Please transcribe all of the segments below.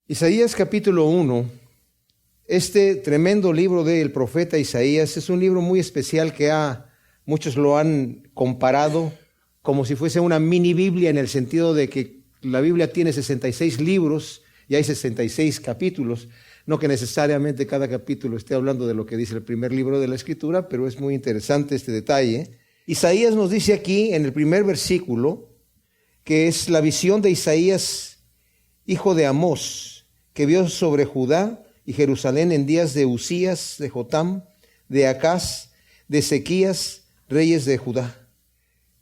Isaías capítulo 1, este tremendo libro del profeta Isaías es un libro muy especial que muchos lo han comparado como si fuese una mini Biblia, en el sentido de que la Biblia tiene 66 libros y hay 66 capítulos. No que necesariamente cada capítulo esté hablando de lo que dice el primer libro de la Escritura, pero es muy interesante este detalle. Isaías nos dice aquí en el primer versículo que es la visión de Isaías, hijo de Amós, que vio sobre Judá y Jerusalén en días de Usías, de Jotam, de Acaz, de Ezequías, reyes de Judá.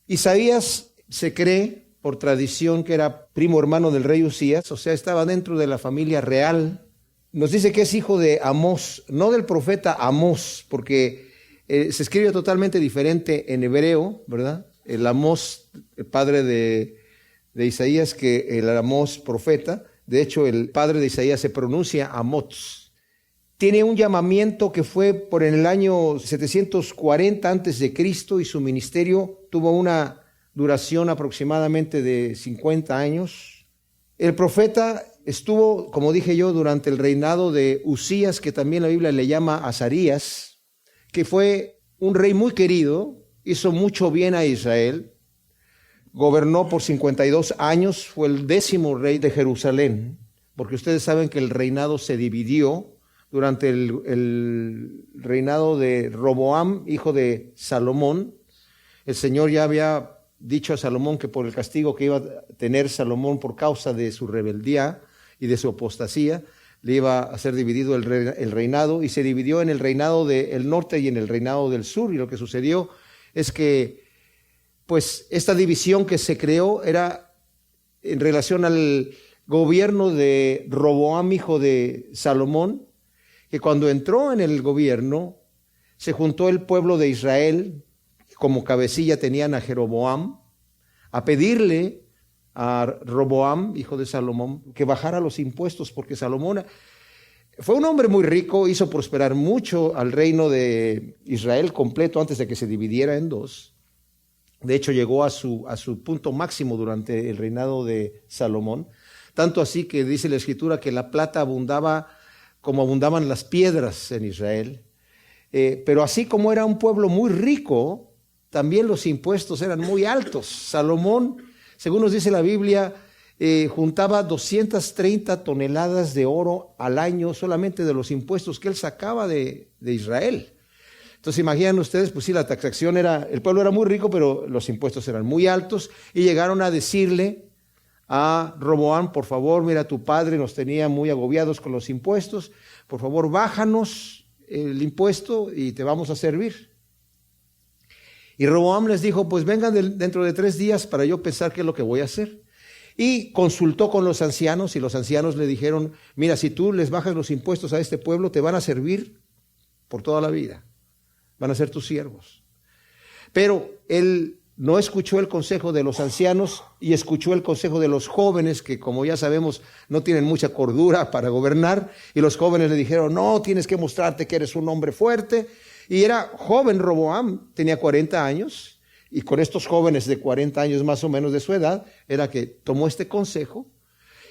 Isaías se cree, por tradición, que era primo hermano del rey Usías, o sea, estaba dentro de la familia real. Nos dice que es hijo de Amós, no del profeta Amós, porque se escribe totalmente diferente en hebreo, ¿verdad? El Amós, el padre de Isaías, que el Amós profeta. De hecho, el padre de Isaías se pronuncia Amós. Tiene un llamamiento que fue por en el año 740 antes de Cristo, y su ministerio tuvo una duración aproximadamente de 50 años. El profeta estuvo, como dije yo, durante el reinado de Usías, que también la Biblia le llama Azarías, que fue un rey muy querido, hizo mucho bien a Israel. Gobernó por 52 años, fue el 10º rey de Jerusalén, porque ustedes saben que el reinado se dividió durante el reinado de Roboam, hijo de Salomón. El Señor ya había dicho a Salomón que por el castigo que iba a tener Salomón por causa de su rebeldía y de su apostasía, le iba a ser dividido el reinado, y se dividió en el reinado del norte y en el reinado del sur. Y lo que sucedió es que pues esta división que se creó era en relación al gobierno de Roboam, hijo de Salomón, que cuando entró en el gobierno se juntó el pueblo de Israel, como cabecilla tenían a Jeroboam, a pedirle a Roboam, hijo de Salomón, que bajara los impuestos, porque Salomón fue un hombre muy rico, hizo prosperar mucho al reino de Israel completo antes de que se dividiera en dos. De hecho, llegó a su punto máximo durante el reinado de Salomón, tanto así que dice la Escritura que la plata abundaba como abundaban las piedras en Israel. Pero así como era un pueblo muy rico, también los impuestos eran muy altos. Salomón, según nos dice la Biblia, juntaba 230 toneladas de oro al año solamente de los impuestos que él sacaba de Israel. Entonces imaginan ustedes, pues sí, la taxación el pueblo era muy rico, pero los impuestos eran muy altos, y llegaron a decirle a Roboam: por favor, mira, tu padre nos tenía muy agobiados con los impuestos, por favor, bájanos el impuesto y te vamos a servir. Y Roboam les dijo: pues vengan dentro de 3 días para yo pensar qué es lo que voy a hacer. Y consultó con los ancianos, y los ancianos le dijeron: mira, si tú les bajas los impuestos a este pueblo, te van a servir por toda la vida. Van a ser tus siervos. Pero él no escuchó el consejo de los ancianos y escuchó el consejo de los jóvenes, que, como ya sabemos, no tienen mucha cordura para gobernar. Y los jóvenes le dijeron: no, tienes que mostrarte que eres un hombre fuerte. Y era joven Roboam, tenía 40 años, y con estos jóvenes de 40 años más o menos de su edad, era que tomó este consejo.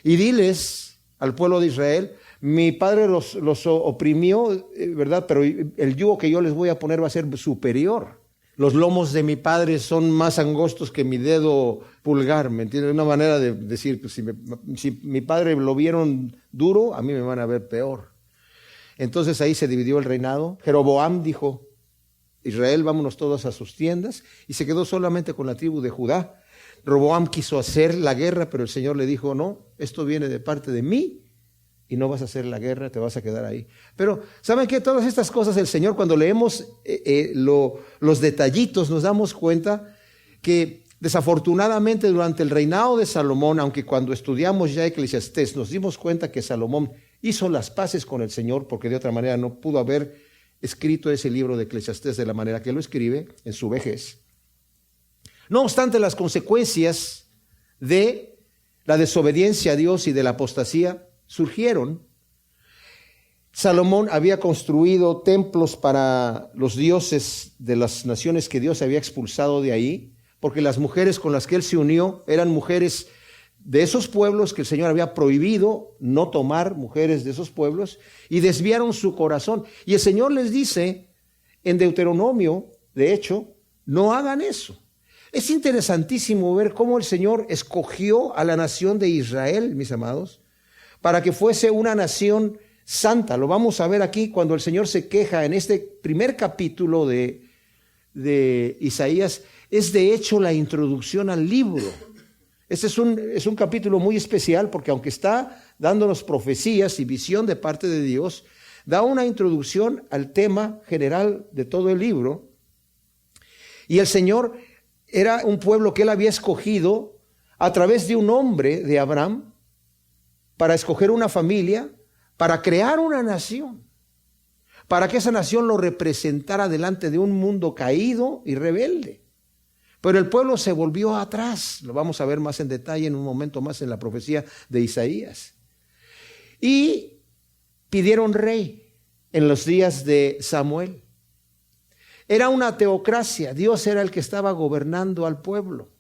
Y diles al pueblo de Israel: mi padre los oprimió, ¿verdad? Pero el yugo que yo les voy a poner va a ser superior. Los lomos de mi padre son más angostos que mi dedo pulgar, ¿me entiendes? Una manera de decir, pues, si mi padre lo vieron duro, a mí me van a ver peor. Entonces ahí se dividió el reinado. Jeroboam dijo: Israel, vámonos todos a sus tiendas, y se quedó solamente con la tribu de Judá. Roboam quiso hacer la guerra, pero el Señor le dijo: no, esto viene de parte de mí, y no vas a hacer la guerra, te vas a quedar ahí. Pero, ¿saben qué? Todas estas cosas el Señor, cuando leemos los detallitos, nos damos cuenta que desafortunadamente durante el reinado de Salomón, aunque cuando estudiamos ya Eclesiastés nos dimos cuenta que Salomón hizo las paces con el Señor, porque de otra manera no pudo haber escrito ese libro de Eclesiastés de la manera que lo escribe en su vejez. No obstante, las consecuencias de la desobediencia a Dios y de la apostasía surgieron. Salomón había construido templos para los dioses de las naciones que Dios había expulsado de ahí, porque las mujeres con las que él se unió eran mujeres de esos pueblos que el Señor había prohibido no tomar mujeres de esos pueblos y desviaron su corazón. Y el Señor les dice en Deuteronomio, de hecho, no hagan eso. Es interesantísimo ver cómo el Señor escogió a la nación de Israel, mis amados, para que fuese una nación santa. Lo vamos a ver aquí cuando el Señor se queja en este primer capítulo de Isaías. Es de hecho la introducción al libro. Este es un capítulo muy especial porque aunque está dándonos profecías y visión de parte de Dios, da una introducción al tema general de todo el libro. Y el Señor era un pueblo que Él había escogido a través de un hombre de Abraham para escoger una familia, para crear una nación, para que esa nación lo representara delante de un mundo caído y rebelde. Pero el pueblo se volvió atrás, lo vamos a ver más en detalle en un momento más en la profecía de Isaías. Y pidieron rey en los días de Samuel. Era una teocracia, Dios era el que estaba gobernando al pueblo.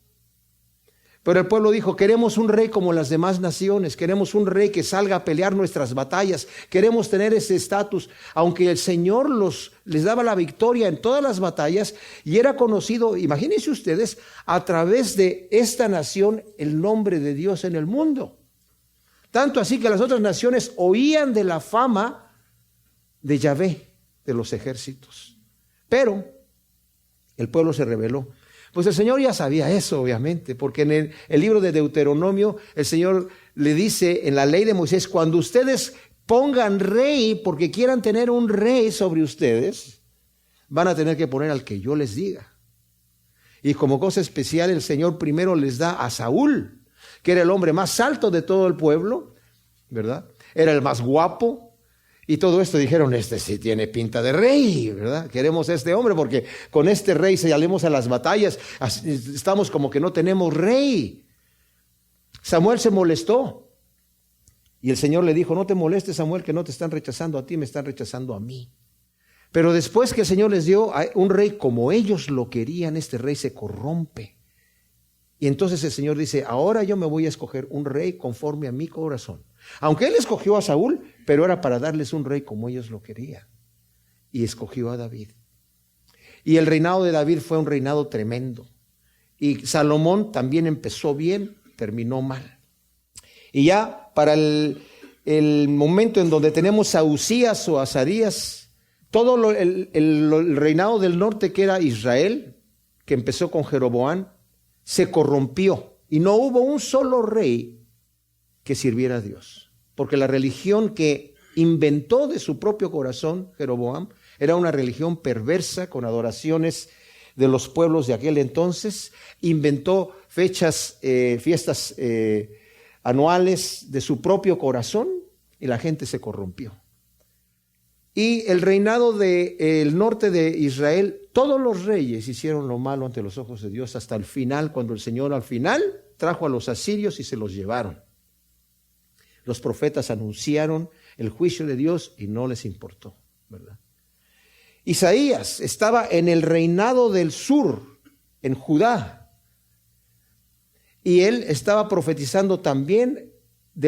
Pero el pueblo dijo, queremos un rey como las demás naciones, queremos un rey que salga a pelear nuestras batallas, queremos tener ese estatus, aunque el Señor les daba la victoria en todas las batallas y era conocido, imagínense ustedes, a través de esta nación el nombre de Dios en el mundo. Tanto así que las otras naciones oían de la fama de Yahvé, de los ejércitos. Pero el pueblo se rebeló. Pues el Señor ya sabía eso, obviamente, porque en el libro de Deuteronomio, el Señor le dice en la ley de Moisés, cuando ustedes pongan rey, porque quieran tener un rey sobre ustedes, van a tener que poner al que yo les diga. Y como cosa especial, el Señor primero les da a Saúl, que era el hombre más alto de todo el pueblo, ¿verdad? Era el más guapo. Y todo esto dijeron, este sí tiene pinta de rey, ¿verdad? Queremos a este hombre porque con este rey salimos a las batallas, estamos como que no tenemos rey. Samuel se molestó y el Señor le dijo, no te molestes, Samuel, que no te están rechazando a ti, me están rechazando a mí. Pero después que el Señor les dio a un rey como ellos lo querían, este rey se corrompe. Y entonces el Señor dice, ahora yo me voy a escoger un rey conforme a mi corazón. Aunque Él escogió a Saúl, pero era para darles un rey como ellos lo querían. Y escogió a David. Y el reinado de David fue un reinado tremendo. Y Salomón también empezó bien, terminó mal. Y ya para el momento en donde tenemos a Uzías o a Azarías, todo el reinado del norte que era Israel, que empezó con Jeroboam, se corrompió. Y no hubo un solo rey que sirviera a Dios, porque la religión que inventó de su propio corazón Jeroboam era una religión perversa con adoraciones de los pueblos de aquel entonces, inventó fiestas anuales de su propio corazón y la gente se corrompió. Y el reinado del norte de Israel, todos los reyes hicieron lo malo ante los ojos de Dios hasta el final, cuando el Señor al final trajo a los asirios y se los llevaron. Los profetas anunciaron el juicio de Dios y no les importó, ¿verdad? Isaías estaba en el reinado del sur, en Judá, y él estaba profetizando también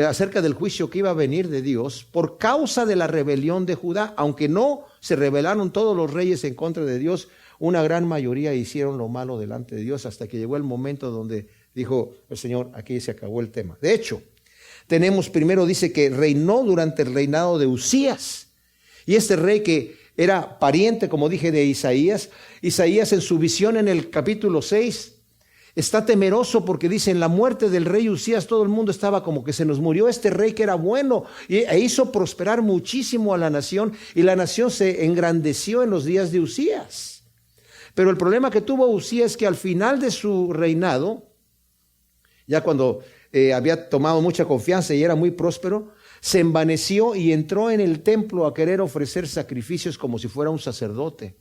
acerca del juicio que iba a venir de Dios por causa de la rebelión de Judá. Aunque no se rebelaron todos los reyes en contra de Dios, una gran mayoría hicieron lo malo delante de Dios hasta que llegó el momento donde dijo el Señor, aquí se acabó el tema. De hecho, tenemos primero, dice que reinó durante el reinado de Uzías. Y este rey que era pariente, como dije, de Isaías. Isaías en su visión en el capítulo 6 está temeroso porque dice, en la muerte del rey Uzías todo el mundo estaba como que se nos murió este rey que era bueno e hizo prosperar muchísimo a la nación y la nación se engrandeció en los días de Uzías. Pero el problema que tuvo Uzías es que al final de su reinado, ya cuando había tomado mucha confianza y era muy próspero, se envaneció y entró en el templo a querer ofrecer sacrificios como si fuera un sacerdote.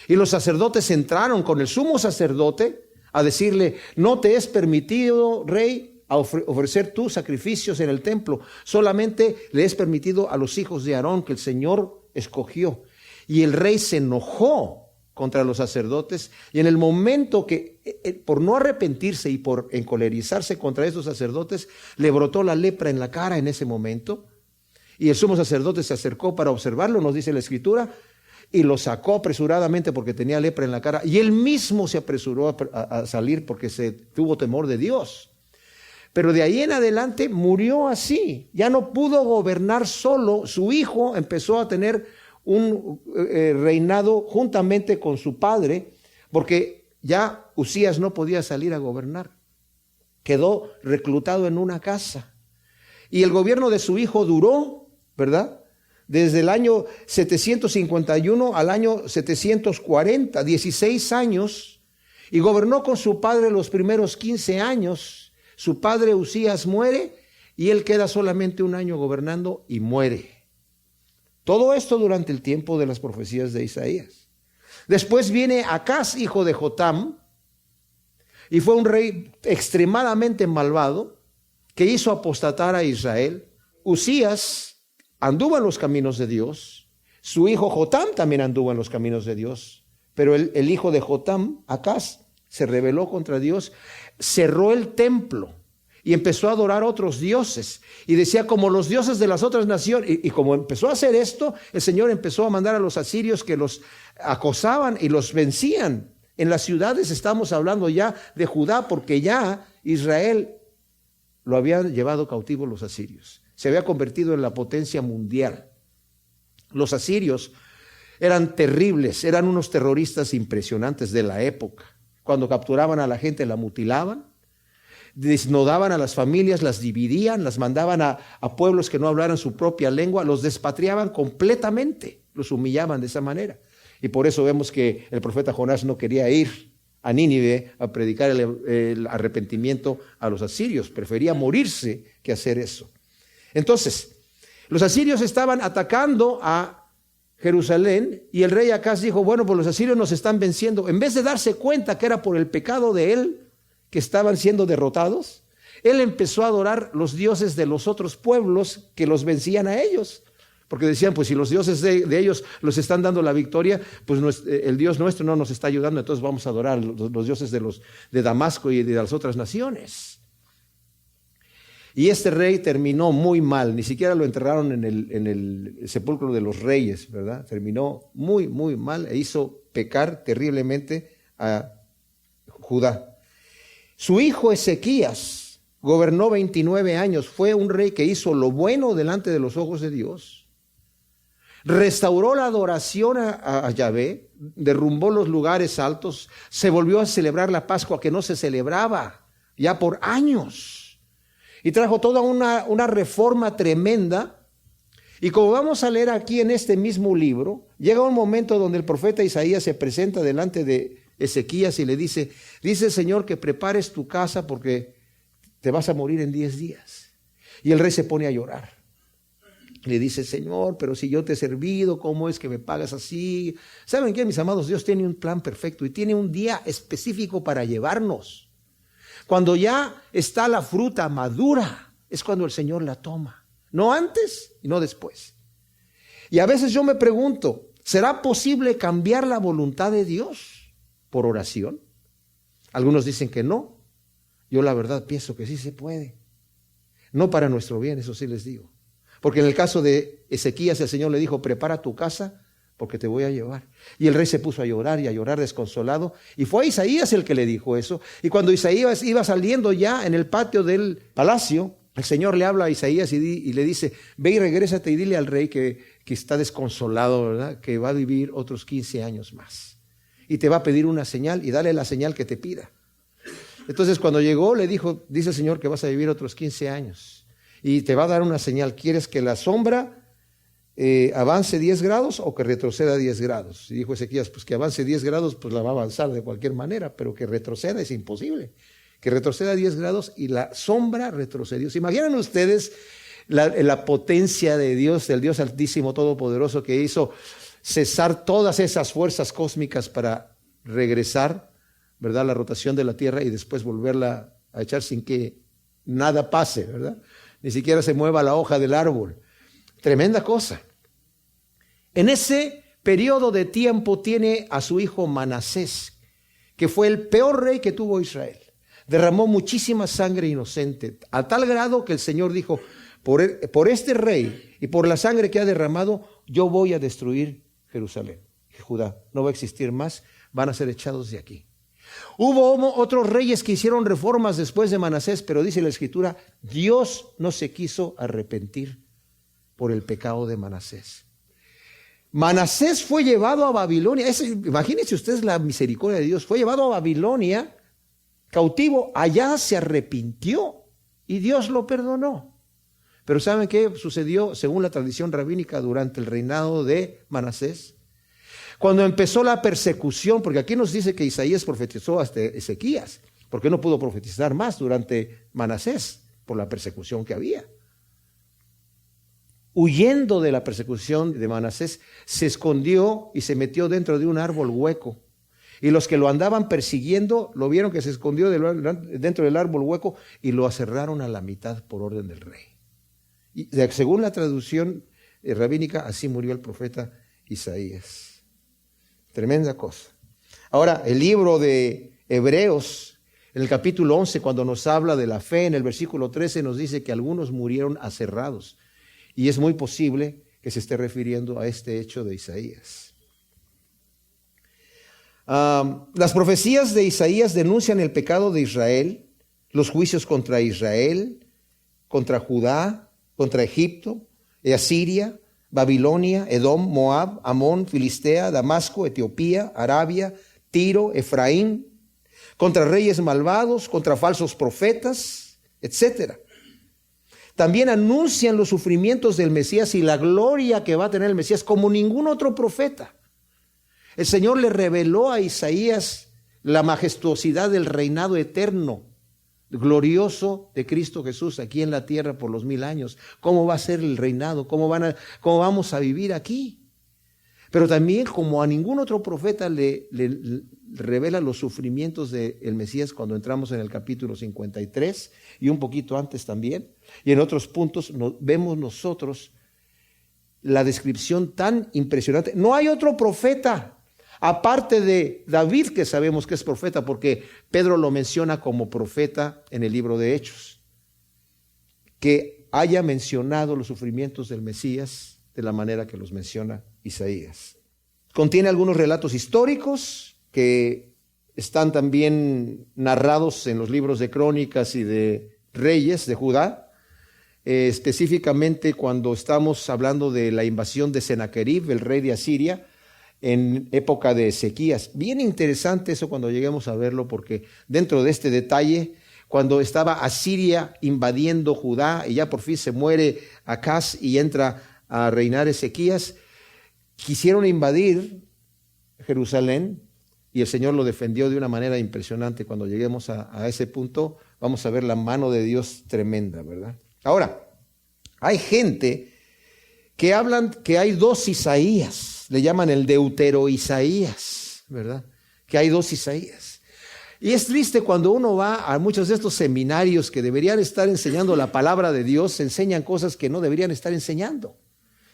Y los sacerdotes entraron con el sumo sacerdote a decirle, no te es permitido, rey, a ofrecer tus sacrificios en el templo, solamente le es permitido a los hijos de Aarón que el Señor escogió. Y el rey se enojó contra los sacerdotes, y en el momento que, por no arrepentirse y por encolerizarse contra estos sacerdotes, le brotó la lepra en la cara en ese momento, y el sumo sacerdote se acercó para observarlo, nos dice la Escritura, y lo sacó apresuradamente porque tenía lepra en la cara, y él mismo se apresuró a salir porque tuvo temor de Dios. Pero de ahí en adelante murió así, ya no pudo gobernar solo, su hijo empezó a tener un reinado juntamente con su padre, porque ya Uzías no podía salir a gobernar, quedó reclutado en una casa. Y el gobierno de su hijo duró, ¿verdad?, desde el año 751 al año 740, 16 años, y gobernó con su padre los primeros 15 años. Su padre Uzías muere y él queda solamente un año gobernando y muere. Todo esto durante el tiempo de las profecías de Isaías. Después viene Acaz, hijo de Jotam, y fue un rey extremadamente malvado que hizo apostatar a Israel. Uzías anduvo en los caminos de Dios, su hijo Jotam también anduvo en los caminos de Dios, pero el hijo de Jotam, Acaz, se rebeló contra Dios, cerró el templo y empezó a adorar a otros dioses, y decía como los dioses de las otras naciones, y como empezó a hacer esto, el Señor empezó a mandar a los asirios que los acosaban y los vencían. En las ciudades estamos hablando ya de Judá, porque ya Israel lo habían llevado cautivo los asirios. Se había convertido en la potencia mundial. Los asirios eran terribles, eran unos terroristas impresionantes de la época. Cuando capturaban a la gente la mutilaban, desnudaban a las familias, las dividían, las mandaban a pueblos que no hablaran su propia lengua, los despatriaban completamente, los humillaban de esa manera. Y por eso vemos que el profeta Jonás no quería ir a Nínive a predicar el arrepentimiento a los asirios, prefería morirse que hacer eso. Entonces, los asirios estaban atacando a Jerusalén y el rey Acaz dijo, bueno, pues los asirios nos están venciendo. En vez de darse cuenta que era por el pecado de él que estaban siendo derrotados, él empezó a adorar los dioses de los otros pueblos que los vencían a ellos. Porque decían, pues si los dioses de ellos los están dando la victoria, pues el Dios nuestro no nos está ayudando, entonces vamos a adorar los dioses de Damasco y de las otras naciones. Y este rey terminó muy mal, ni siquiera lo enterraron en el sepulcro de los reyes, ¿verdad? Terminó muy, muy mal e hizo pecar terriblemente a Judá. Su hijo Ezequías gobernó 29 años, fue un rey que hizo lo bueno delante de los ojos de Dios, restauró la adoración a Yahvé, derrumbó los lugares altos, se volvió a celebrar la Pascua que no se celebraba ya por años. Y trajo toda una reforma tremenda. Y como vamos a leer aquí en este mismo libro, llega un momento donde el profeta Isaías se presenta delante de Ezequías y le dice el Señor que prepares tu casa porque te vas a morir en 10 días. Y el rey se pone a llorar. Le dice, Señor, pero si yo te he servido, ¿cómo es que me pagas así? ¿Saben qué, mis amados? Dios tiene un plan perfecto y tiene un día específico para llevarnos. Cuando ya está la fruta madura, es cuando el Señor la toma. No antes y no después. Y a veces yo me pregunto, ¿será posible cambiar la voluntad de Dios por oración? Algunos dicen que no. Yo la verdad pienso que sí se puede. No para nuestro bien, eso sí les digo. Porque en el caso de Ezequías, el Señor le dijo, prepara tu casa porque te voy a llevar. Y el rey se puso a llorar desconsolado. Y fue a Isaías el que le dijo eso. Y cuando Isaías iba saliendo ya en el patio del palacio, el Señor le habla a Isaías y le dice, ve y regrésate y dile al rey que está desconsolado, ¿verdad? Que va a vivir otros 15 años más. Y te va a pedir una señal y dale la señal que te pida. Entonces cuando llegó le dijo, dice el Señor que vas a vivir otros 15 años. Y te va a dar una señal. ¿Quieres que la sombra avance 10 grados o que retroceda 10 grados? Y dijo Ezequías, pues que avance 10 grados, pues la va a avanzar de cualquier manera, pero que retroceda es imposible. Que retroceda 10 grados y la sombra retrocedió. ¿Se imaginan ustedes la potencia de Dios, del Dios Altísimo Todopoderoso, que hizo cesar todas esas fuerzas cósmicas para regresar, ¿verdad?, la rotación de la Tierra y después volverla a echar sin que nada pase, ¿verdad? Ni siquiera se mueva la hoja del árbol. Tremenda cosa. En ese periodo de tiempo tiene a su hijo Manasés, que fue el peor rey que tuvo Israel. Derramó muchísima sangre inocente, a tal grado que el Señor dijo, por este rey y por la sangre que ha derramado, yo voy a destruir Jerusalén. Judá no va a existir más, van a ser echados de aquí. Hubo otros reyes que hicieron reformas después de Manasés, pero dice la Escritura, Dios no se quiso arrepentir por el pecado de Manasés. Manasés fue llevado a Babilonia. Imagínense ustedes la misericordia de Dios. Fue llevado a Babilonia, cautivo. Allá se arrepintió y Dios lo perdonó. Pero ¿saben qué sucedió según la tradición rabínica durante el reinado de Manasés? Cuando empezó la persecución, porque aquí nos dice que Isaías profetizó hasta Ezequías, porque no pudo profetizar más durante Manasés por la persecución que había. Huyendo de la persecución de Manasés, se escondió y se metió dentro de un árbol hueco. Y los que lo andaban persiguiendo lo vieron que se escondió dentro del árbol hueco y lo aserraron a la mitad por orden del rey. Y según la traducción rabínica, así murió el profeta Isaías. Tremenda cosa. Ahora, el libro de Hebreos, en el capítulo 11, cuando nos habla de la fe, en el versículo 13 nos dice que algunos murieron aserrados. Y es muy posible que se esté refiriendo a este hecho de Isaías. Las profecías de Isaías denuncian el pecado de Israel, los juicios contra Israel, contra Judá, contra Egipto, Asiria, Babilonia, Edom, Moab, Amón, Filistea, Damasco, Etiopía, Arabia, Tiro, Efraín, contra reyes malvados, contra falsos profetas, etc. También anuncian los sufrimientos del Mesías y la gloria que va a tener el Mesías como ningún otro profeta. El Señor le reveló a Isaías la majestuosidad del reinado eterno, glorioso de Cristo Jesús aquí en la tierra por los 1000 años. ¿Cómo va a ser el reinado? ¿Cómo vamos a vivir aquí? Pero también, como a ningún otro profeta le revela los sufrimientos del Mesías cuando entramos en el capítulo 53 y un poquito antes también. Y en otros puntos vemos nosotros la descripción tan impresionante. No hay otro profeta, aparte de David, que sabemos que es profeta, porque Pedro lo menciona como profeta en el libro de Hechos, que haya mencionado los sufrimientos del Mesías de la manera que los menciona Isaías. Contiene algunos relatos históricos que están también narrados en los libros de Crónicas y de Reyes de Judá, específicamente cuando estamos hablando de la invasión de Sennacherib, el rey de Asiria, en época de Ezequías. Bien interesante eso cuando lleguemos a verlo, porque dentro de este detalle, cuando estaba Asiria invadiendo Judá y ya por fin se muere Acaz y entra a reinar Ezequías, quisieron invadir Jerusalén y el Señor lo defendió de una manera impresionante. Cuando lleguemos a ese punto, vamos a ver la mano de Dios tremenda, ¿verdad? Ahora, hay gente que hablan que hay dos Isaías, le llaman el Deutero-Isaías, ¿verdad? Que hay dos Isaías. Y es triste cuando uno va a muchos de estos seminarios que deberían estar enseñando la palabra de Dios, se enseñan cosas que no deberían estar enseñando,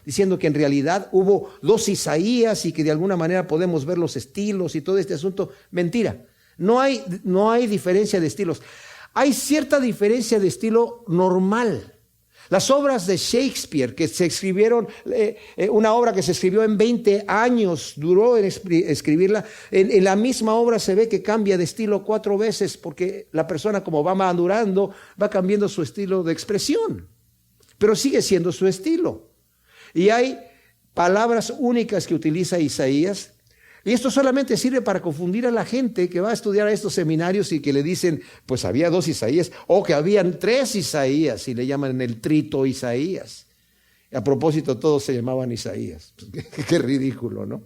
diciendo que en realidad hubo dos Isaías y que de alguna manera podemos ver los estilos y todo este asunto. Mentira, no hay diferencia de estilos. Hay cierta diferencia de estilo normal. Las obras de Shakespeare que se escribieron, una obra que se escribió en 20 años, duró en escribirla, en la misma obra se ve que cambia de estilo 4 veces porque la persona, como va madurando, va cambiando su estilo de expresión, pero sigue siendo su estilo. Y hay palabras únicas que utiliza Isaías, y esto solamente sirve para confundir a la gente que va a estudiar a estos seminarios y que le dicen, pues había 2 Isaías, o que habían 3 Isaías, y le llaman el trito Isaías. A propósito, todos se llamaban Isaías. Qué ridículo, ¿no?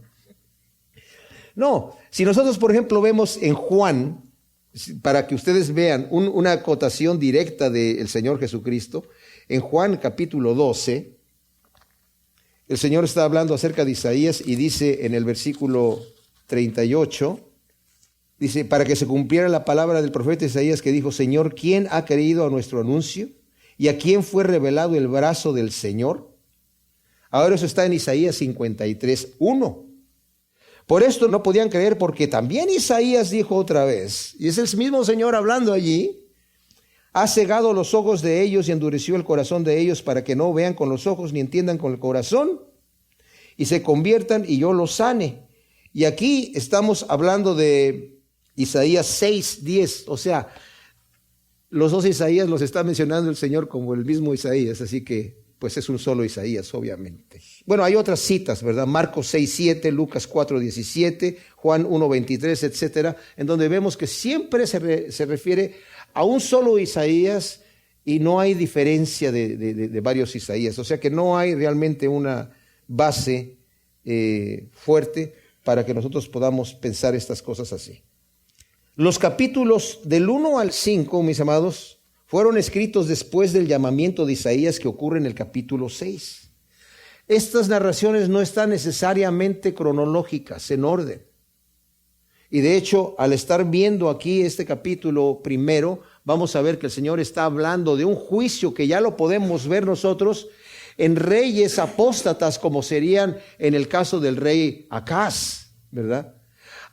No, si nosotros, por ejemplo, vemos en Juan, para que ustedes vean una acotación directa del Señor Jesucristo, en Juan capítulo 12, el Señor está hablando acerca de Isaías y dice en el versículo 38, dice, para que se cumpliera la palabra del profeta Isaías que dijo, Señor, ¿quién ha creído a nuestro anuncio? ¿Y a quién fue revelado el brazo del Señor? Ahora eso está en Isaías 53, 1. Por esto no podían creer, porque también Isaías dijo otra vez, y es el mismo Señor hablando allí: ha cegado los ojos de ellos y endureció el corazón de ellos, para que no vean con los ojos ni entiendan con el corazón y se conviertan y yo los sane. Y aquí estamos hablando de Isaías 6:10, o sea, los dos Isaías los está mencionando el Señor como el mismo Isaías, así que pues es un solo Isaías, obviamente. Bueno, hay otras citas, ¿verdad? Marcos 6:7, Lucas 4:17, Juan 1:23, etcétera, en donde vemos que siempre se refiere a un solo Isaías y no hay diferencia de varios Isaías. O sea que no hay realmente una base fuerte para que nosotros podamos pensar estas cosas así. Los capítulos del 1 al 5, mis amados, fueron escritos después del llamamiento de Isaías que ocurre en el capítulo 6. Estas narraciones no están necesariamente cronológicas, en orden. Y de hecho, al estar viendo aquí este capítulo primero, vamos a ver que el Señor está hablando de un juicio que ya lo podemos ver nosotros en reyes apóstatas, como serían en el caso del rey Acaz, ¿verdad?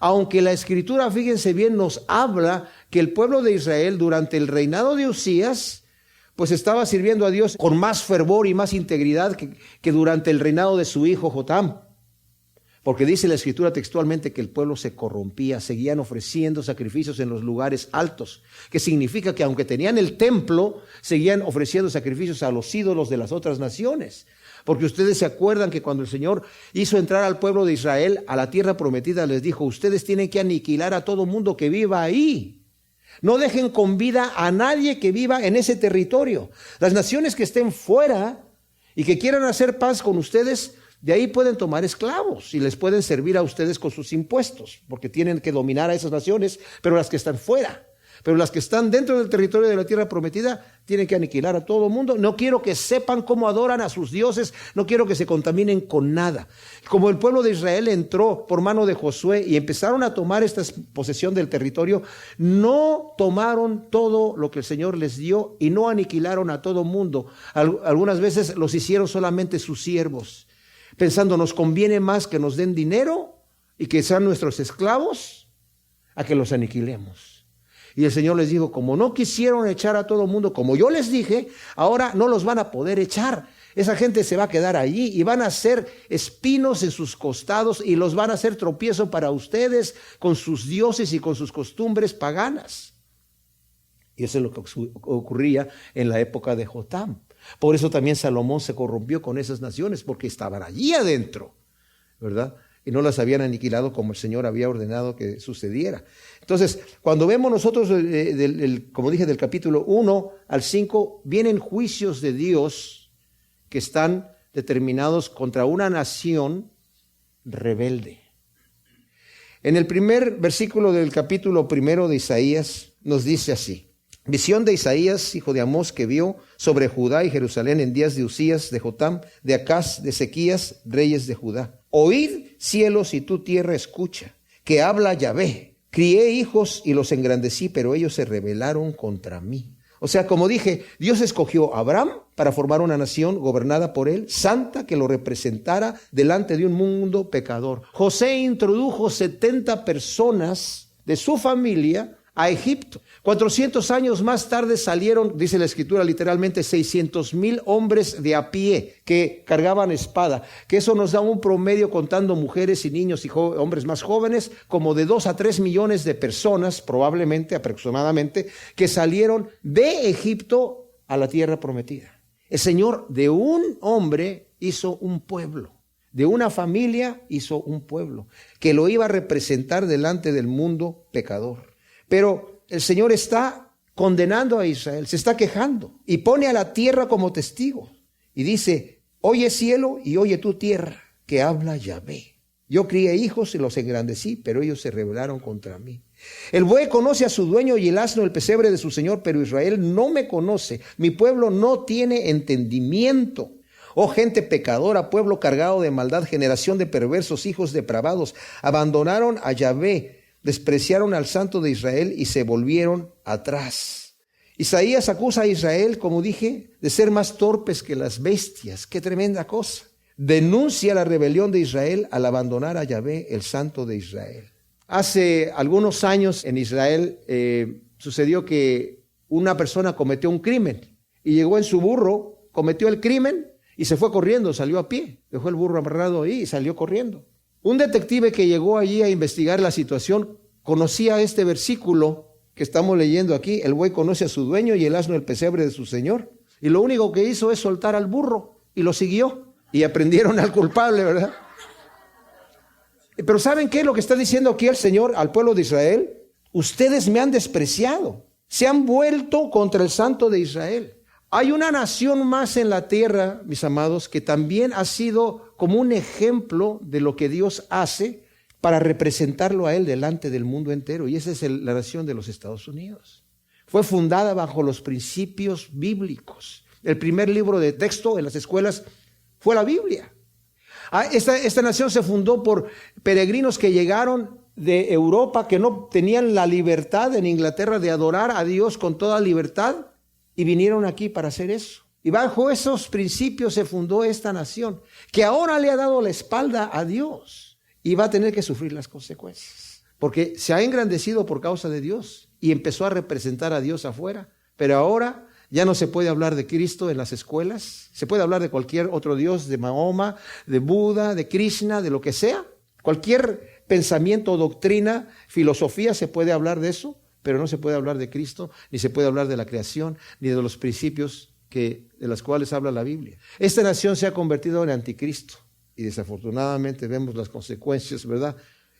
Aunque la Escritura, fíjense bien, nos habla que el pueblo de Israel durante el reinado de Usías, pues estaba sirviendo a Dios con más fervor y más integridad que durante el reinado de su hijo Jotam. Porque dice la Escritura textualmente que el pueblo se corrompía, seguían ofreciendo sacrificios en los lugares altos, que significa que aunque tenían el templo, seguían ofreciendo sacrificios a los ídolos de las otras naciones. Porque ustedes se acuerdan que cuando el Señor hizo entrar al pueblo de Israel a la tierra prometida, les dijo: ustedes tienen que aniquilar a todo mundo que viva ahí. No dejen con vida a nadie que viva en ese territorio. Las naciones que estén fuera y que quieran hacer paz con ustedes, de ahí pueden tomar esclavos y les pueden servir a ustedes con sus impuestos, porque tienen que dominar a esas naciones, pero las que están fuera. Pero las que están dentro del territorio de la tierra prometida tienen que aniquilar a todo mundo. No quiero que sepan cómo adoran a sus dioses, no quiero que se contaminen con nada. Como el pueblo de Israel entró por mano de Josué y empezaron a tomar esta posesión del territorio, no tomaron todo lo que el Señor les dio y no aniquilaron a todo mundo. Algunas veces los hicieron solamente sus siervos, pensando: nos conviene más que nos den dinero y que sean nuestros esclavos a que los aniquilemos. Y el Señor les dijo: como no quisieron echar a todo mundo, como yo les dije, ahora no los van a poder echar. Esa gente se va a quedar allí y van a ser espinos en sus costados y los van a hacer tropiezo para ustedes con sus dioses y con sus costumbres paganas. Y eso es lo que ocurría en la época de Jotam. Por eso también Salomón se corrompió con esas naciones, porque estaban allí adentro, ¿verdad? Y no las habían aniquilado como el Señor había ordenado que sucediera. Entonces, cuando vemos nosotros, como dije, del capítulo 1 al 5, vienen juicios de Dios que están determinados contra una nación rebelde. En el primer versículo del capítulo 1 de Isaías nos dice así: visión de Isaías, hijo de Amós, que vio sobre Judá y Jerusalén en días de Usías, de Jotam, de Acaz, de Ezequías, reyes de Judá. Oíd, cielos, y tú tierra escucha, que habla Yahvé. Crié hijos y los engrandecí, pero ellos se rebelaron contra mí. O sea, como dije, Dios escogió a Abraham para formar una nación gobernada por él, santa, que lo representara delante de un mundo pecador. José introdujo 70 personas de su familia a Egipto. 400 años más tarde salieron, dice la Escritura literalmente, 600,000 hombres de a pie que cargaban espada, que eso nos da un promedio, contando mujeres y niños y hombres más jóvenes, como de 2 a 3 millones de personas, probablemente, aproximadamente, que salieron de Egipto a la tierra prometida. El Señor de un hombre hizo un pueblo. De una familia hizo un pueblo que lo iba a representar delante del mundo pecador. Pero el Señor está condenando a Israel, se está quejando y pone a la tierra como testigo. Y dice: oye cielo y oye tu tierra, que habla Yahvé. Yo crié hijos y los engrandecí, pero ellos se rebelaron contra mí. El buey conoce a su dueño y el asno el pesebre de su señor, pero Israel no me conoce. Mi pueblo no tiene entendimiento. Oh gente pecadora, pueblo cargado de maldad, generación de perversos, hijos depravados, abandonaron a Yahvé, despreciaron al Santo de Israel y se volvieron atrás. Isaías acusa a Israel, como dije, de ser más torpes que las bestias. ¡Qué tremenda cosa! denuncia la rebelión de Israel al abandonar a Yahvé, el Santo de Israel. Hace algunos años en Israel sucedió que una persona cometió un crimen y llegó en su burro, cometió el crimen y se fue corriendo, salió a pie, dejó el burro amarrado ahí y salió corriendo. Un detective que llegó allí a investigar la situación conocía este versículo que estamos leyendo aquí: el buey conoce a su dueño y el asno el pesebre de su señor. Y lo único que hizo es soltar al burro y lo siguió. Y aprendieron al culpable, ¿verdad? Pero ¿saben qué es lo que está diciendo aquí el Señor al pueblo de Israel? Ustedes me han despreciado, se han vuelto contra el Santo de Israel. Hay una nación más en la tierra, mis amados, que también ha sido como un ejemplo de lo que Dios hace para representarlo a Él delante del mundo entero. Y esa es la nación de los Estados Unidos. Fue fundada bajo los principios bíblicos. El primer libro de texto en las escuelas fue la Biblia. Esta nación se fundó por peregrinos que llegaron de Europa, que no tenían la libertad en Inglaterra de adorar a Dios con toda libertad, y vinieron aquí para hacer eso. Y bajo esos principios se fundó esta nación, que ahora le ha dado la espalda a Dios y va a tener que sufrir las consecuencias, porque se ha engrandecido por causa de Dios y empezó a representar a Dios afuera. Pero ahora ya no se puede hablar de Cristo en las escuelas. Se puede hablar de cualquier otro Dios, de Mahoma, de Buda, de Krishna, de lo que sea. Cualquier pensamiento, doctrina, filosofía, se puede hablar de eso, pero no se puede hablar de Cristo, ni se puede hablar de la creación, ni de los principios de los cuales habla la Biblia. Esta nación se ha convertido en anticristo y desafortunadamente vemos las consecuencias, ¿verdad?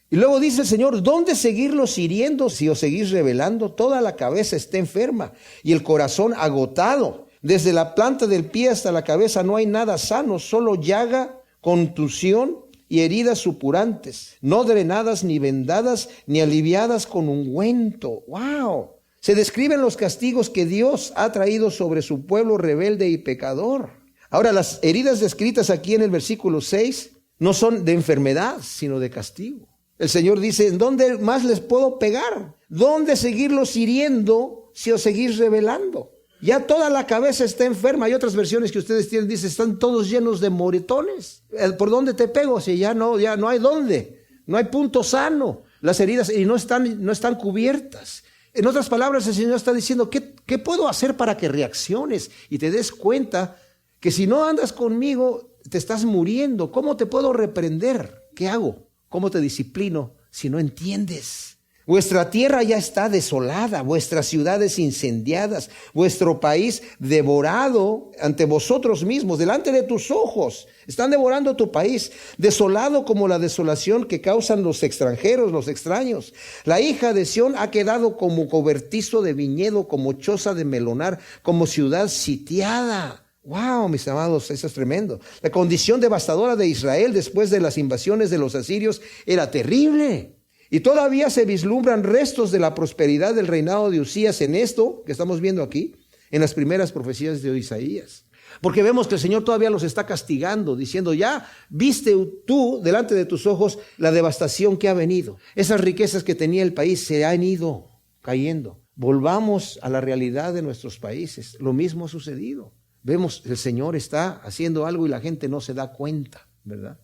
Y luego dice el Señor: ¿dónde seguirlos hiriendo si os seguís rebelando? Toda la cabeza está enferma y el corazón agotado. Desde la planta del pie hasta la cabeza no hay nada sano, solo llaga, contusión y heridas supurantes, no drenadas ni vendadas ni aliviadas con ungüento. ¡Wow! Se describen los castigos que Dios ha traído sobre su pueblo rebelde y pecador. Ahora, las heridas descritas aquí en el versículo 6 no son de enfermedad, sino de castigo. El Señor dice: ¿en dónde más les puedo pegar? ¿Dónde seguirlos hiriendo si os seguís rebelando? Ya toda la cabeza está enferma. Hay otras versiones que ustedes tienen, dice: están todos llenos de moretones. ¿Por dónde te pego? Si ya no hay dónde. No hay punto sano. Las heridas y no están cubiertas. En otras palabras, el Señor está diciendo: ¿qué puedo hacer para que reacciones y te des cuenta que si no andas conmigo te estás muriendo? ¿Cómo te puedo reprender? ¿Qué hago? ¿Cómo te disciplino si no entiendes? Vuestra tierra ya está desolada, vuestras ciudades incendiadas, vuestro país devorado ante vosotros mismos, delante de tus ojos. Están devorando tu país, desolado como la desolación que causan los extranjeros, los extraños. La hija de Sión ha quedado como cobertizo de viñedo, como choza de melonar, como ciudad sitiada. Wow, mis amados, eso es tremendo. La condición devastadora de Israel después de las invasiones de los asirios era terrible. Y todavía se vislumbran restos de la prosperidad del reinado de Usías en esto que estamos viendo aquí, en las primeras profecías de Isaías. Porque vemos que el Señor todavía los está castigando, diciendo: ya viste tú delante de tus ojos la devastación que ha venido. Esas riquezas que tenía el país se han ido cayendo. Volvamos a la realidad de nuestros países. Lo mismo ha sucedido. Vemos, el Señor está haciendo algo y la gente no se da cuenta, ¿verdad?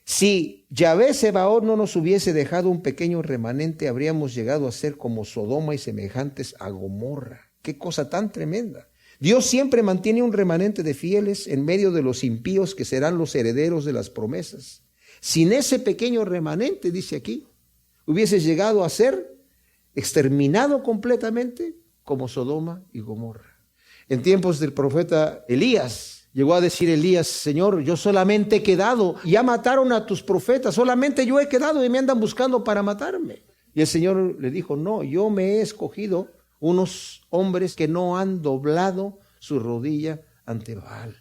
Si Yahvé Sebaot no nos hubiese dejado un pequeño remanente, habríamos llegado a ser como Sodoma y semejantes a Gomorra. ¡Qué cosa tan tremenda! Dios siempre mantiene un remanente de fieles en medio de los impíos que serán los herederos de las promesas. Sin ese pequeño remanente, dice aquí, hubieses llegado a ser exterminado completamente como Sodoma y Gomorra. En tiempos del profeta Elías, llegó a decir Elías: Señor, yo solamente he quedado, ya mataron a tus profetas, solamente yo he quedado y me andan buscando para matarme. Y el Señor le dijo: no, yo me he escogido unos hombres que no han doblado su rodilla ante Baal.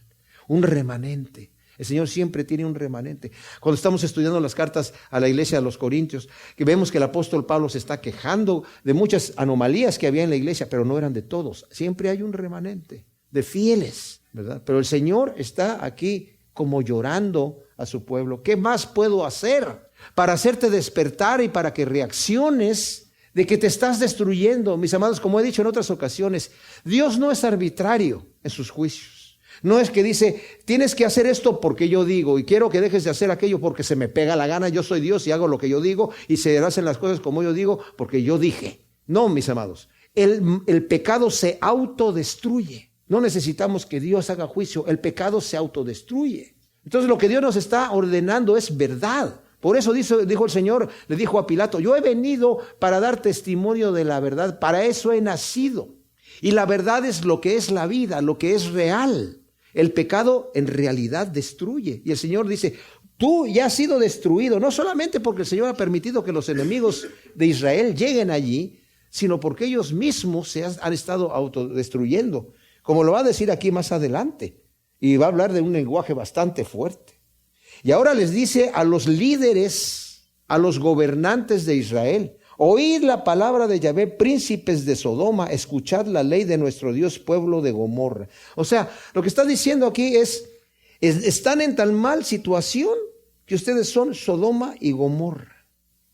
Un remanente. El Señor siempre tiene un remanente. Cuando estamos estudiando las cartas a la iglesia de los Corintios, que vemos que el apóstol Pablo se está quejando de muchas anomalías que había en la iglesia, pero no eran de todos. Siempre hay un remanente de fieles, ¿verdad? Pero el Señor está aquí como llorando a su pueblo. ¿Qué más puedo hacer para hacerte despertar y para que reacciones de que te estás destruyendo? Mis amados, como he dicho en otras ocasiones, Dios no es arbitrario en sus juicios. No es que dice, tienes que hacer esto porque yo digo, y quiero que dejes de hacer aquello porque se me pega la gana, yo soy Dios y hago lo que yo digo, y se hacen las cosas como yo digo porque yo dije. No, mis amados, el pecado se autodestruye. No necesitamos que Dios haga juicio, el pecado se autodestruye. Entonces lo que Dios nos está ordenando es verdad. Por eso dijo el Señor, le dijo a Pilato, yo he venido para dar testimonio de la verdad, para eso he nacido. Y la verdad es lo que es la vida, lo que es real. El pecado en realidad destruye. Y el Señor dice, tú ya has sido destruido, no solamente porque el Señor ha permitido que los enemigos de Israel lleguen allí, sino porque ellos mismos se han estado autodestruyendo. Como lo va a decir aquí más adelante. Y va a hablar de un lenguaje bastante fuerte. Y ahora les dice a los líderes, a los gobernantes de Israel, oíd la palabra de Yahvé, príncipes de Sodoma, escuchad la ley de nuestro Dios, pueblo de Gomorra. O sea, lo que está diciendo aquí es están en tan mal situación que ustedes son Sodoma y Gomorra.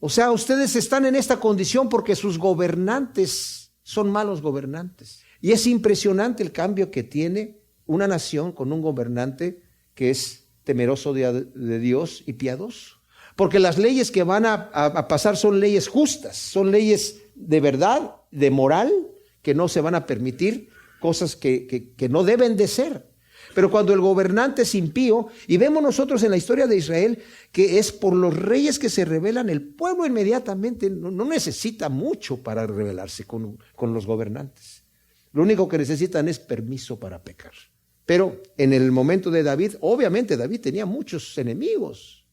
O sea, ustedes están en esta condición porque sus gobernantes son malos gobernantes. Y es impresionante el cambio que tiene una nación con un gobernante que es temeroso de Dios y piadoso. Porque las leyes que van a pasar son leyes justas, son leyes de verdad, de moral, que no se van a permitir cosas que no deben de ser. Pero cuando el gobernante es impío, y vemos nosotros en la historia de Israel que es por los reyes que se rebelan, el pueblo inmediatamente no necesita mucho para rebelarse con los gobernantes. Lo único que necesitan es permiso para pecar. Pero en el momento de David, obviamente David tenía muchos enemigos.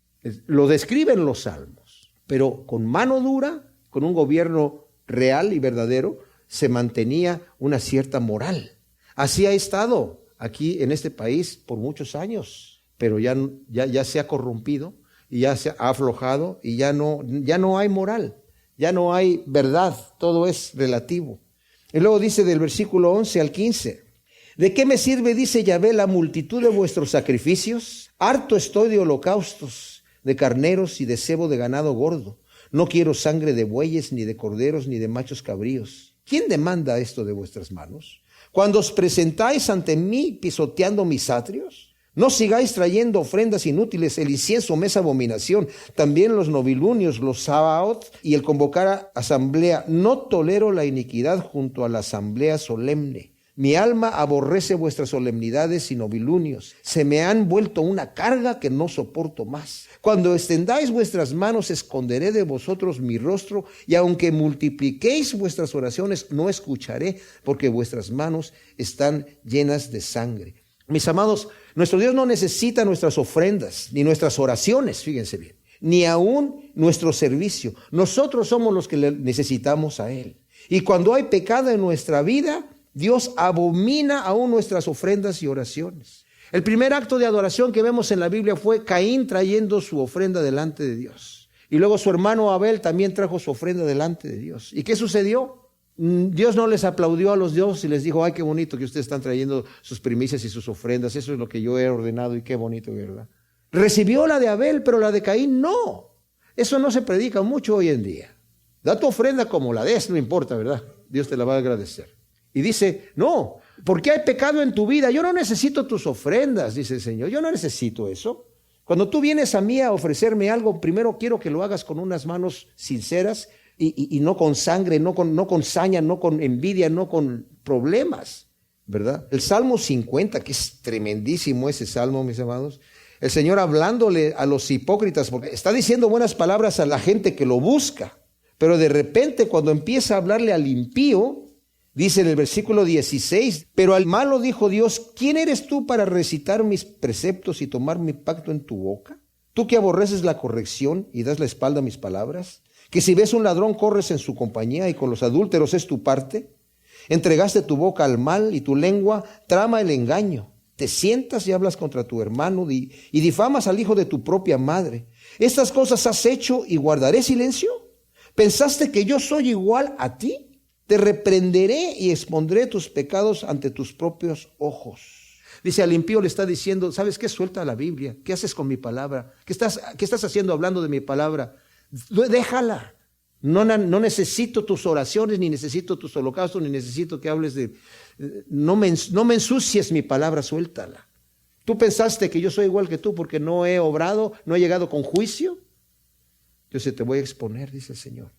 Lo describen los salmos. Pero con mano dura, con un gobierno real y verdadero, se mantenía una cierta moral. Así ha estado aquí en este país por muchos años. Pero ya se ha corrompido y ya se ha aflojado y ya no hay moral. Ya no hay verdad. Todo es relativo. Y luego dice del versículo 11 al 15. ¿De qué me sirve, dice Yahvé, la multitud de vuestros sacrificios? Harto estoy de holocaustos, de carneros y de cebo de ganado gordo. No quiero sangre de bueyes, ni de corderos, ni de machos cabríos. ¿Quién demanda esto de vuestras manos? Cuando os presentáis ante mí pisoteando mis atrios, no sigáis trayendo ofrendas inútiles, el incienso me es abominación, también los novilunios, los sabaot y el convocar a asamblea. No tolero la iniquidad junto a la asamblea solemne. Mi alma aborrece vuestras solemnidades y novilunios. Se me han vuelto una carga que no soporto más. Cuando extendáis vuestras manos, esconderé de vosotros mi rostro, y aunque multipliquéis vuestras oraciones, no escucharé, porque vuestras manos están llenas de sangre. Mis amados, nuestro Dios no necesita nuestras ofrendas, ni nuestras oraciones, fíjense bien, ni aún nuestro servicio. Nosotros somos los que le necesitamos a Él. Y cuando hay pecado en nuestra vida, Dios abomina aún nuestras ofrendas y oraciones. El primer acto de adoración que vemos en la Biblia fue Caín trayendo su ofrenda delante de Dios. Y luego su hermano Abel también trajo su ofrenda delante de Dios. ¿Y qué sucedió? Dios no les aplaudió a los dioses y les dijo, ay, qué bonito que ustedes están trayendo sus primicias y sus ofrendas. Eso es lo que yo he ordenado y qué bonito, ¿verdad? Recibió la de Abel, pero la de Caín no. Eso no se predica mucho hoy en día. Da tu ofrenda como la des, no importa, ¿verdad? Dios te la va a agradecer. Y dice, no, porque hay pecado en tu vida. Yo no necesito tus ofrendas, dice el Señor. Yo no necesito eso. Cuando tú vienes a mí a ofrecerme algo, primero quiero que lo hagas con unas manos sinceras y no con sangre, no con saña, no con envidia, no con problemas, ¿verdad? El Salmo 50, que es tremendísimo ese salmo, mis amados. El Señor hablándole a los hipócritas, porque está diciendo buenas palabras a la gente que lo busca. Pero de repente cuando empieza a hablarle al impío, dice en el versículo 16, pero al malo dijo Dios, ¿quién eres tú para recitar mis preceptos y tomar mi pacto en tu boca? Tú que aborreces la corrección y das la espalda a mis palabras, que si ves un ladrón corres en su compañía y con los adúlteros es tu parte. Entregaste tu boca al mal y tu lengua trama el engaño. Te sientas y hablas contra tu hermano y difamas al hijo de tu propia madre. ¿Estas cosas has hecho y guardaré silencio? ¿Pensaste que yo soy igual a ti? Te reprenderé y expondré tus pecados ante tus propios ojos. Dice, al impío le está diciendo, ¿sabes qué? Suelta la Biblia. ¿Qué haces con mi palabra? ¿Qué estás haciendo hablando de mi palabra? Déjala. No necesito tus oraciones, ni necesito tus holocaustos, ni necesito que hables no me ensucies mi palabra, suéltala. ¿Tú pensaste que yo soy igual que tú porque no he obrado, no he llegado con juicio? Yo te voy a exponer, dice el Señor.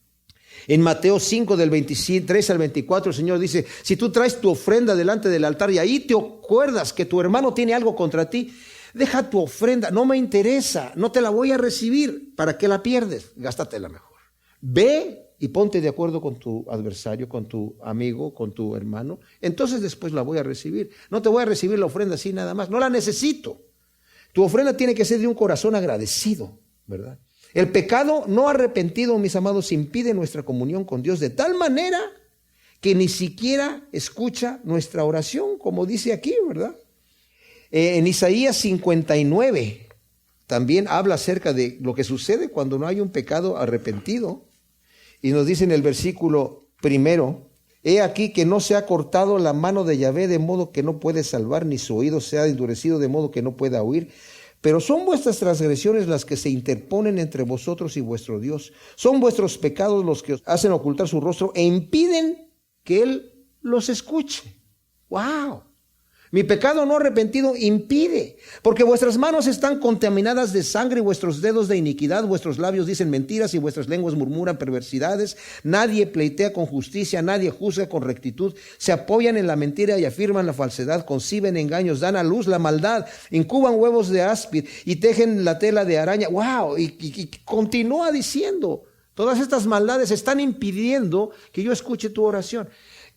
En Mateo 5 del 23 al 24 el Señor dice, si tú traes tu ofrenda delante del altar y ahí te acuerdas que tu hermano tiene algo contra ti, deja tu ofrenda, no me interesa, no te la voy a recibir. ¿Para qué la pierdes? Gástatela mejor. Ve y ponte de acuerdo con tu adversario, con tu amigo, con tu hermano. Entonces después la voy a recibir. No te voy a recibir la ofrenda así nada más. No la necesito. Tu ofrenda tiene que ser de un corazón agradecido, ¿verdad? El pecado no arrepentido, mis amados, impide nuestra comunión con Dios de tal manera que ni siquiera escucha nuestra oración, como dice aquí, ¿verdad? En Isaías 59 también habla acerca de lo que sucede cuando no hay un pecado arrepentido. Y nos dice en el versículo 1, he aquí que no se ha cortado la mano de Yahvé de modo que no puede salvar, ni su oído se ha endurecido de modo que no pueda oír. Pero son vuestras transgresiones las que se interponen entre vosotros y vuestro Dios. Son vuestros pecados los que os hacen ocultar su rostro e impiden que Él los escuche. ¡Wow! Mi pecado no arrepentido impide, porque vuestras manos están contaminadas de sangre y vuestros dedos de iniquidad, vuestros labios dicen mentiras y vuestras lenguas murmuran perversidades. Nadie pleitea con justicia, nadie juzga con rectitud. Se apoyan en la mentira y afirman la falsedad, conciben engaños, dan a luz la maldad, incuban huevos de áspid y tejen la tela de araña. ¡Wow! Y continúa diciendo, todas estas maldades están impidiendo que yo escuche tu oración.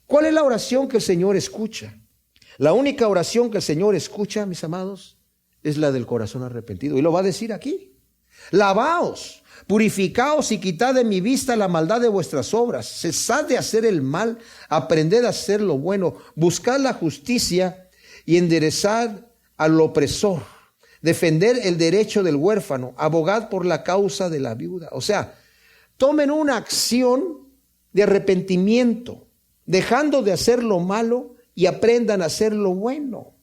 ¿Cuál es la oración que el Señor escucha? La única oración que el Señor escucha, mis amados, es la del corazón arrepentido. Y lo va a decir aquí. Lavaos, purificaos y quitad de mi vista la maldad de vuestras obras. Cesad de hacer el mal, aprended a hacer lo bueno. Buscad la justicia y enderezad al opresor. Defender el derecho del huérfano. Abogad por la causa de la viuda. O sea, tomen una acción de arrepentimiento, dejando de hacer lo malo y aprendan a hacer lo bueno.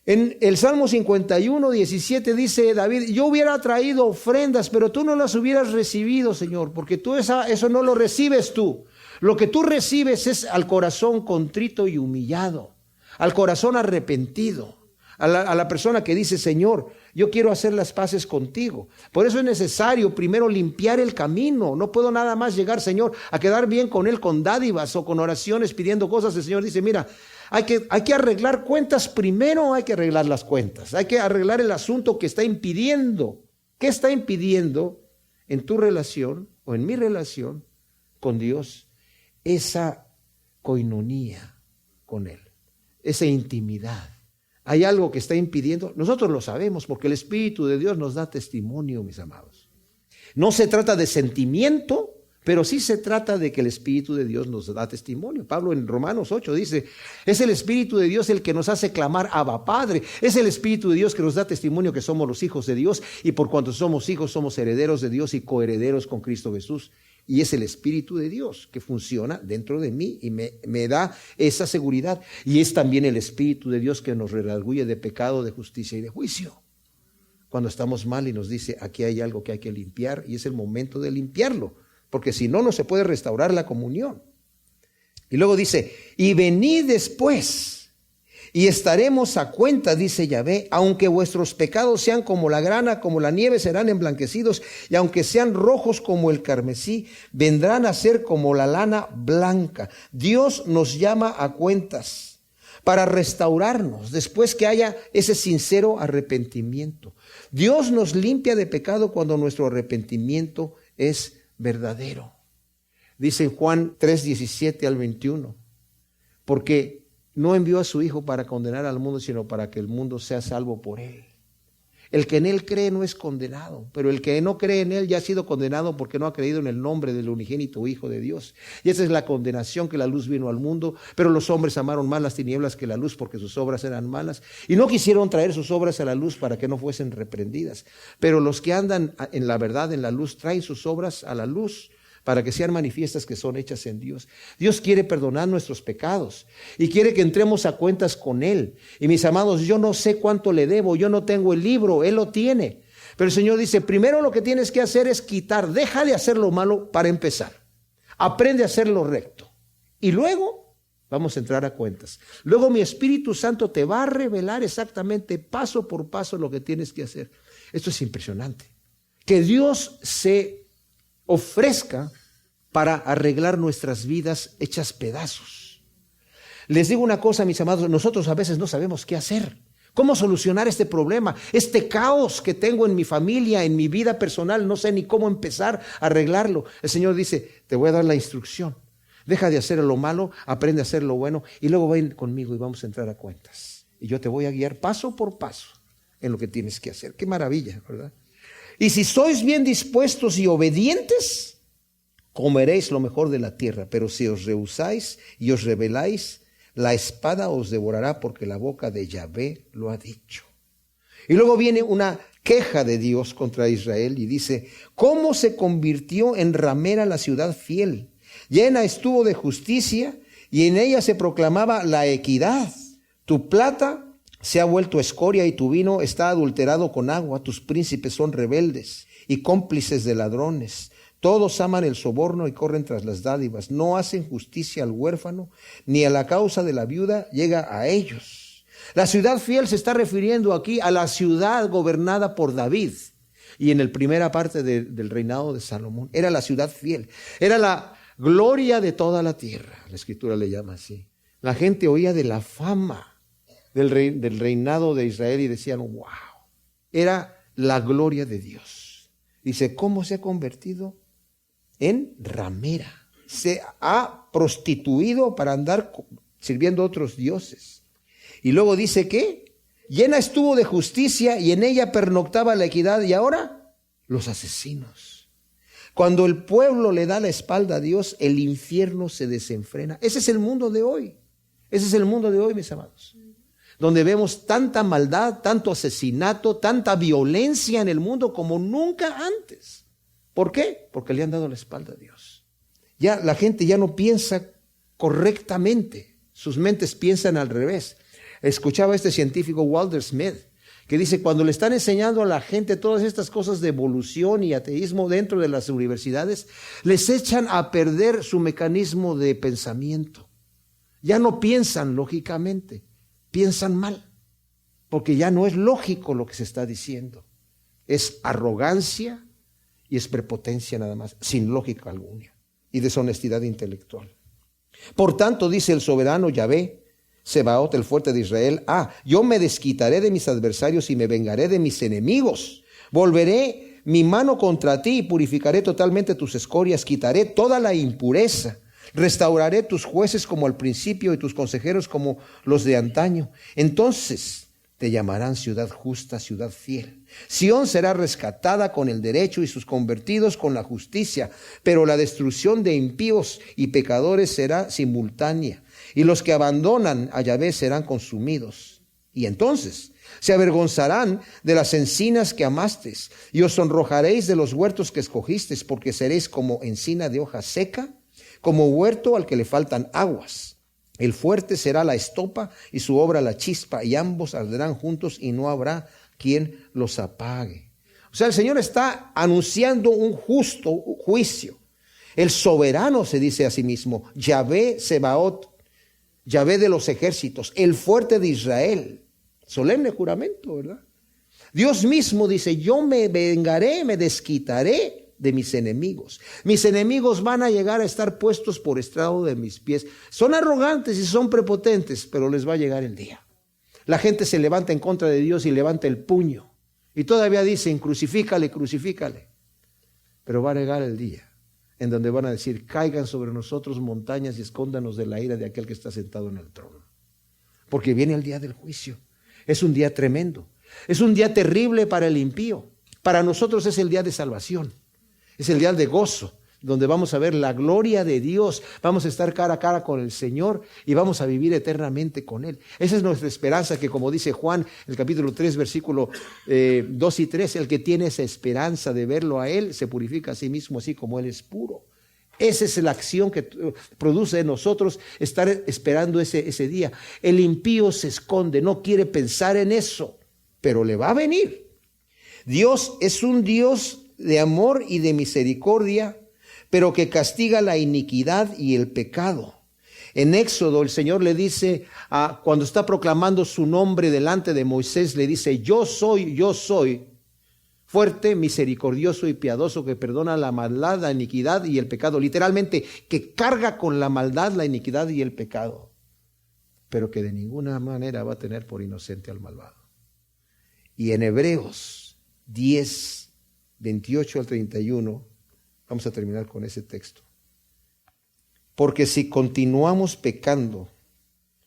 En el Salmo 51, 17 dice David, yo hubiera traído ofrendas, pero tú no las hubieras recibido, Señor, porque tú eso no lo recibes tú. Lo que tú recibes es al corazón contrito y humillado, al corazón arrepentido, a la persona que dice, Señor, yo quiero hacer las paces contigo. Por eso es necesario primero limpiar el camino. No puedo nada más llegar, Señor, a quedar bien con Él con dádivas o con oraciones pidiendo cosas. El Señor dice, mira, hay que arreglar cuentas primero, hay que arreglar las cuentas. Hay que arreglar el asunto que está impidiendo. ¿Qué está impidiendo en tu relación o en mi relación con Dios? Esa coinonía con Él, esa intimidad. Hay algo que está impidiendo. Nosotros lo sabemos porque el Espíritu de Dios nos da testimonio, mis amados. No se trata de sentimiento, pero sí se trata de que el Espíritu de Dios nos da testimonio. Pablo en Romanos 8 dice, es el Espíritu de Dios el que nos hace clamar Abba Padre. Es el Espíritu de Dios que nos da testimonio que somos los hijos de Dios y por cuanto somos hijos somos herederos de Dios y coherederos con Cristo Jesús. Y es el Espíritu de Dios que funciona dentro de mí y me da esa seguridad. Y es también el Espíritu de Dios que nos redarguye de pecado, de justicia y de juicio. Cuando estamos mal y nos dice, aquí hay algo que hay que limpiar y es el momento de limpiarlo. Porque si no, no se puede restaurar la comunión. Y luego dice, y venid después y estaremos a cuenta, dice Yahvé, aunque vuestros pecados sean como la grana, como la nieve, serán emblanquecidos, y aunque sean rojos como el carmesí, vendrán a ser como la lana blanca. Dios nos llama a cuentas para restaurarnos después que haya ese sincero arrepentimiento. Dios nos limpia de pecado cuando nuestro arrepentimiento es verdadero. Dice en Juan 3, 17 al 21, porque no envió a su Hijo para condenar al mundo, sino para que el mundo sea salvo por Él. El que en Él cree no es condenado, pero el que no cree en Él ya ha sido condenado porque no ha creído en el nombre del unigénito Hijo de Dios. Y esa es la condenación, que la luz vino al mundo, pero los hombres amaron más las tinieblas que la luz porque sus obras eran malas y no quisieron traer sus obras a la luz para que no fuesen reprendidas. Pero los que andan en la verdad, en la luz, traen sus obras a la luz para que sean manifiestas que son hechas en Dios. Dios quiere perdonar nuestros pecados y quiere que entremos a cuentas con Él. Y mis amados, yo no sé cuánto le debo, yo no tengo el libro, Él lo tiene. Pero el Señor dice, primero lo que tienes que hacer es quitar, deja de hacer lo malo para empezar. Aprende a hacer lo recto. Y luego Vamos a entrar a cuentas. Luego mi Espíritu Santo te va a revelar exactamente paso por paso lo que tienes que hacer. Esto es impresionante. Que Dios se ofrezca para arreglar nuestras vidas hechas pedazos. Les digo una cosa, mis amados, nosotros a veces no sabemos qué hacer. ¿Cómo solucionar este problema? Este caos que tengo en mi familia, en mi vida personal, no sé ni cómo empezar a arreglarlo. El Señor dice, te voy a dar la instrucción. Deja de hacer lo malo, aprende a hacer lo bueno y luego ven conmigo y vamos a entrar a cuentas. Y yo te voy a guiar paso por paso en lo que tienes que hacer. Qué maravilla, ¿verdad? Y si sois bien dispuestos y obedientes, comeréis lo mejor de la tierra. Pero si os rehusáis y os rebeláis, la espada os devorará, porque la boca de Yahvé lo ha dicho. Y luego viene una queja de Dios contra Israel y dice, ¿cómo se convirtió en ramera la ciudad fiel? Llena estuvo de justicia y en ella se proclamaba la equidad. Tu plata se ha vuelto escoria y tu vino está adulterado con agua. Tus príncipes son rebeldes y cómplices de ladrones. Todos aman el soborno y corren tras las dádivas. No hacen justicia al huérfano, ni a la causa de la viuda llega a ellos. La ciudad fiel se está refiriendo aquí a la ciudad gobernada por David. Y en la primera parte del reinado de Salomón. Era la ciudad fiel. Era la gloria de toda la tierra. La Escritura le llama así. La gente oía de la fama del reinado de Israel y decían, wow. Era la gloria de Dios. Dice, ¿cómo se ha convertido en ramera? Se ha prostituido para andar sirviendo a otros dioses. Y luego dice que llena estuvo de justicia y en ella pernoctaba la equidad. Y ahora los asesinos. Cuando el pueblo le da la espalda a Dios, el infierno se desenfrena. Ese es el mundo de hoy. Ese es el mundo de hoy, mis amados. Donde vemos tanta maldad, tanto asesinato, tanta violencia en el mundo como nunca antes. ¿Por qué? Porque le han dado la espalda a Dios. Ya la gente ya no piensa correctamente. Sus mentes piensan al revés. Escuchaba a este científico Walter Smith, que dice, cuando le están enseñando a la gente todas estas cosas de evolución y ateísmo dentro de las universidades, les echan a perder su mecanismo de pensamiento. Ya no piensan lógicamente, piensan mal, porque ya no es lógico lo que se está diciendo. Es arrogancia y es prepotencia nada más, sin lógica alguna, y deshonestidad intelectual. Por tanto, dice el soberano Yahvé, Sebaot, el fuerte de Israel, yo me desquitaré de mis adversarios y me vengaré de mis enemigos. Volveré mi mano contra ti y purificaré totalmente tus escorias, quitaré toda la impureza. Restauraré tus jueces como al principio y tus consejeros como los de antaño. Entonces te llamarán ciudad justa, ciudad fiel. Sión será rescatada con el derecho y sus convertidos con la justicia, pero la destrucción de impíos y pecadores será simultánea. Y los que abandonan a Yahvé serán consumidos. Y entonces se avergonzarán de las encinas que amasteis, y os sonrojaréis de los huertos que escogisteis, porque seréis como encina de hoja seca, como huerto al que le faltan aguas. El fuerte será la estopa y su obra la chispa, y ambos arderán juntos y no habrá quien los apague. O sea, el Señor está anunciando un justo juicio. El soberano se dice a sí mismo, Yahvé Sebaot, Yahvé de los ejércitos, el fuerte de Israel. Solemne juramento, ¿verdad? Dios mismo dice, yo me vengaré, me desquitaré de mis enemigos. Mis enemigos van a llegar a estar puestos por estrado de mis pies. Son arrogantes y son prepotentes, pero les va a llegar el día. La gente se levanta en contra de Dios y levanta el puño. Y todavía dicen, crucifícale, crucifícale. Pero va a llegar el día en donde van a decir, caigan sobre nosotros montañas y escóndanos de la ira de aquel que está sentado en el trono. Porque viene el día del juicio. Es un día tremendo. Es un día terrible para el impío. Para nosotros es el día de salvación. Es el día de gozo, donde vamos a ver la gloria de Dios. Vamos a estar cara a cara con el Señor y vamos a vivir eternamente con Él. Esa es nuestra esperanza, que como dice Juan, el capítulo 3, versículo 2 y 3, el que tiene esa esperanza de verlo a Él, se purifica a sí mismo así como Él es puro. Esa es la acción que produce en nosotros estar esperando ese día. El impío se esconde, no quiere pensar en eso, pero le va a venir. Dios es un Dios de amor y de misericordia, pero que castiga la iniquidad y el pecado. En Éxodo el Señor le dice, cuando está proclamando su nombre delante de Moisés, le dice, yo soy, fuerte, misericordioso y piadoso, que perdona la maldad, la iniquidad y el pecado. Literalmente, que carga con la maldad, la iniquidad y el pecado, pero que de ninguna manera va a tener por inocente al malvado. Y en Hebreos 10, 28 al 31, vamos a terminar con ese texto. Porque si continuamos pecando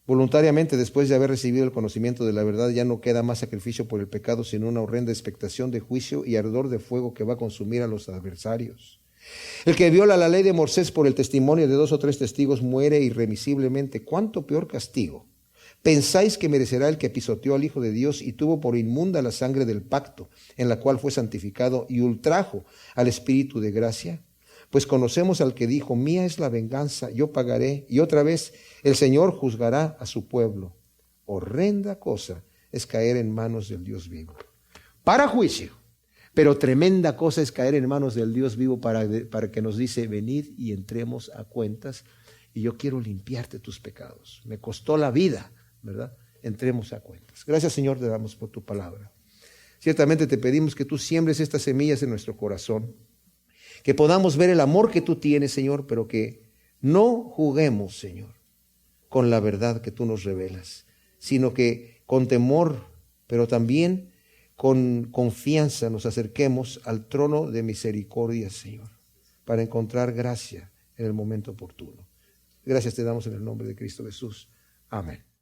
voluntariamente después de haber recibido el conocimiento de la verdad, ya no queda más sacrificio por el pecado, sino una horrenda expectación de juicio y ardor de fuego que va a consumir a los adversarios. El que viola la ley de Moisés por el testimonio de 2 o 3 testigos muere irremisiblemente. ¿Cuánto peor castigo pensáis que merecerá el que pisoteó al Hijo de Dios y tuvo por inmunda la sangre del pacto, en la cual fue santificado, y ultrajo al Espíritu de gracia? Pues conocemos al que dijo, mía es la venganza, yo pagaré. Y otra vez, el Señor juzgará a su pueblo. Horrenda cosa es caer en manos del Dios vivo para juicio, pero tremenda cosa es caer en manos del Dios vivo para que nos dice, venid y entremos a cuentas, y yo quiero limpiarte tus pecados. Me costó la vida, ¿verdad? Entremos a cuentas. Gracias, Señor, te damos por tu palabra. Ciertamente te pedimos que tú siembres estas semillas en nuestro corazón, que podamos ver el amor que tú tienes, Señor, pero que no juguemos, Señor, con la verdad que tú nos revelas, sino que con temor, pero también con confianza nos acerquemos al trono de misericordia, Señor, para encontrar gracia en el momento oportuno. Gracias te damos en el nombre de Cristo Jesús. Amén.